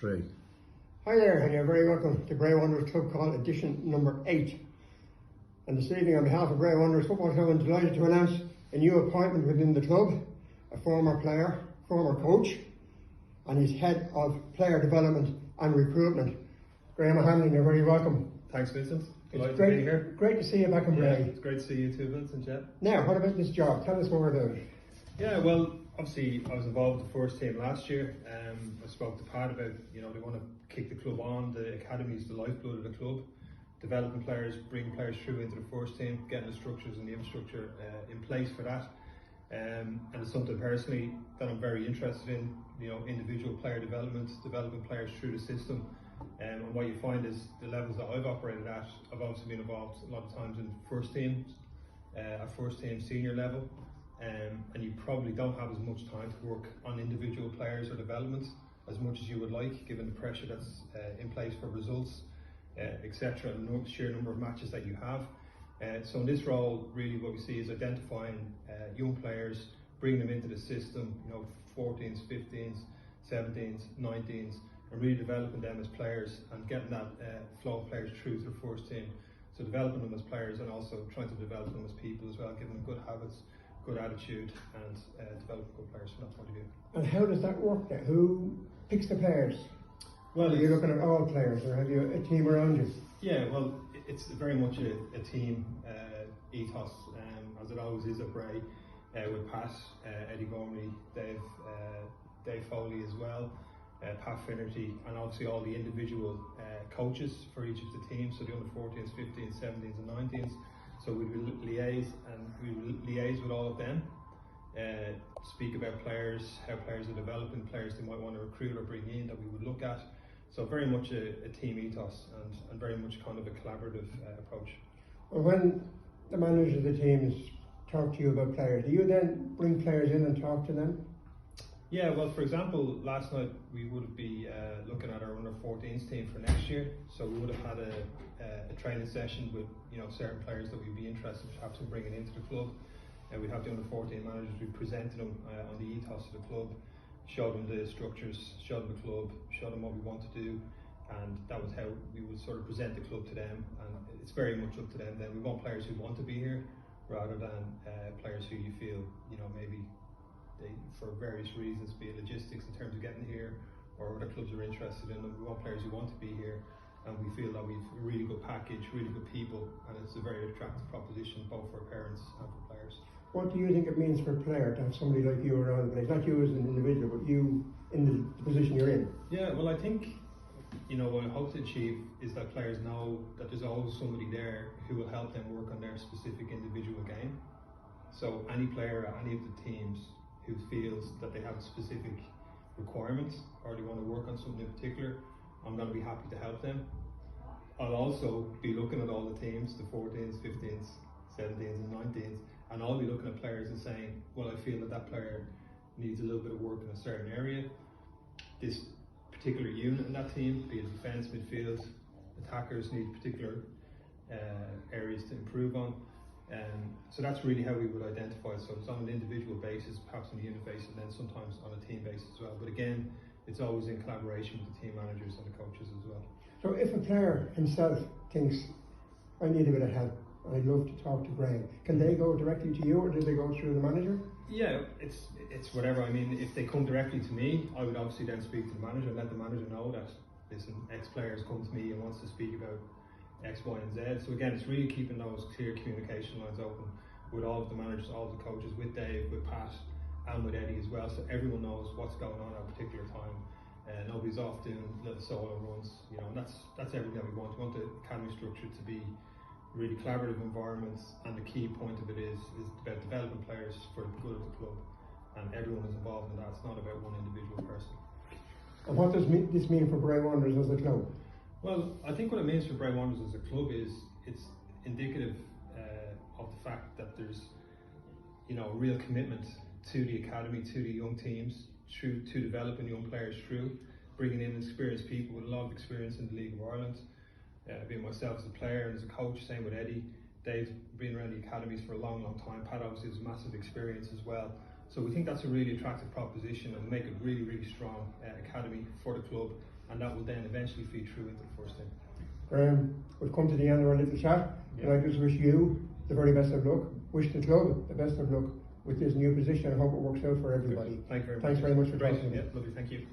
3. Hi there, and you're very welcome to Bray Wanderers Club Call edition number 8. And this evening, on behalf of Bray Wanderers Football Club, I'm delighted to announce a new appointment within the club, a former player, former coach, and he's head of player development and recruitment. Graham O'Hanlon, you're very welcome. Thanks, Vincent. It's Delighted to be here. Great to see you back in Bray. It's great to see you too, Vincent. Yeah. Now, what about this job? Tell us more about it. Yeah, well, obviously I was involved with the first team last year. I spoke to Pat about, they want to kick the club on. The academy is the lifeblood of the club. Developing players, bringing players through into the first team, getting the structures and the infrastructure in place for that. And it's something personally that I'm very interested in. Individual player development, developing players through the system. And what you find is the levels that I've operated at, I've also been involved a lot of times in first teams, at first team senior level. And you probably don't have as much time to work on individual players or development as much as you would like, given the pressure that's in place for results, etc., and the sheer number of matches that you have. So in this role, really what we see is identifying young players, bringing them into the system, 14s, 15s, 17s, 19s, and really developing them as players and getting that flow of players through to the first team. So developing them as players and also trying to develop them as people as well, giving them good habits, good attitude, and develop good players from that point of view. And how does that work then? Who picks the players? Well, are you looking at all players, or have you a team around you? Yeah, well, it's very much a team ethos, as it always is at Bray, with Pat, Eddie Gormley, Dave Foley as well, Pat Finnerty, and obviously all the individual coaches for each of the teams, so the under 14s, 15s, 17s and 19s. So we will liaise with all of them, speak about players, how players are developing, players they might want to recruit or bring in that we would look at. So very much a team ethos and very much kind of a collaborative approach. Well, when the managers of the teams talk to you about players, do you then bring players in and talk to them? Yeah, well, for example, last night we would be looking at our under 14s team for next year. So we would have had a training session with certain players that we'd be interested in perhaps in bringing into the club. And we'd have the under 14 managers. We presented them on the ethos of the club, showed them the structures, showed them the club, showed them what we want to do, and that was how we would sort of present the club to them. And it's very much up to them then. We want players who want to be here rather than players who you feel maybe they, for various reasons, be it logistics in terms of getting here or other clubs are interested in them. We want players who want to be here, and we feel that we've a really good package, really good people, and it's a very attractive proposition both for parents and for players. What do you think it means for a player to have somebody like you around the place? Not you as an individual, but you in the position you're in. Yeah, well, I think what I hope to achieve is that players know that there's always somebody there who will help them work on their specific individual game. So any player at any of the teams who feels that they have specific requirements or they want to work on something in particular, I'm going to be happy to help them. I'll also be looking at all the teams, the 14s, 15s, 17s and 19s, and I'll be looking at players and saying, well, I feel that player needs a little bit of work in a certain area. This particular unit in that team, be it defence, midfield, attackers need particular areas to improve on. So that's really how we would identify. So it's on an individual basis, perhaps on the unit basis, and then sometimes on a team basis as well. But again, it's always in collaboration with the team managers and the coaches as well. So if a player himself thinks, I need a bit of help, I'd love to talk to Graham, can they go directly to you or do they go through the manager? Yeah, it's whatever. I mean, if they come directly to me, I would obviously then speak to the manager and let the manager know that, listen, X-players come to me and wants to speak about X, Y and Z. So again, it's really keeping those clear communication lines open with all of the managers, all of the coaches, with Dave, with Pat and with Eddie as well, so everyone knows what's going on at a particular time. Nobody's off doing little solo runs, and that's everything that we want. We want the academy structure to be really collaborative environments, and the key point of it is about developing players for the good of the club, and everyone is involved in that. It's not about one individual person. And what does this mean for Bray Wanderers as a club? Well, I think what it means for Bray Wanderers as a club is it's indicative of the fact that there's a real commitment to the academy, to the young teams, to developing young players through, bringing in experienced people with a lot of experience in the League of Ireland. Being myself as a player and as a coach, same with Eddie. Dave's been around the academies for a long, long time. Pat obviously has massive experience as well. So we think that's a really attractive proposition and make a really, really strong academy for the club, and that will then eventually feed through into the first team. Graham, we've come to the end of our little chat, and I just wish you the very best of luck. Wish the club the best of luck with this new position. I hope it works out for everybody. Thank you very much. Thanks very much for Great. talking to me. Yeah, lovely. Thank you.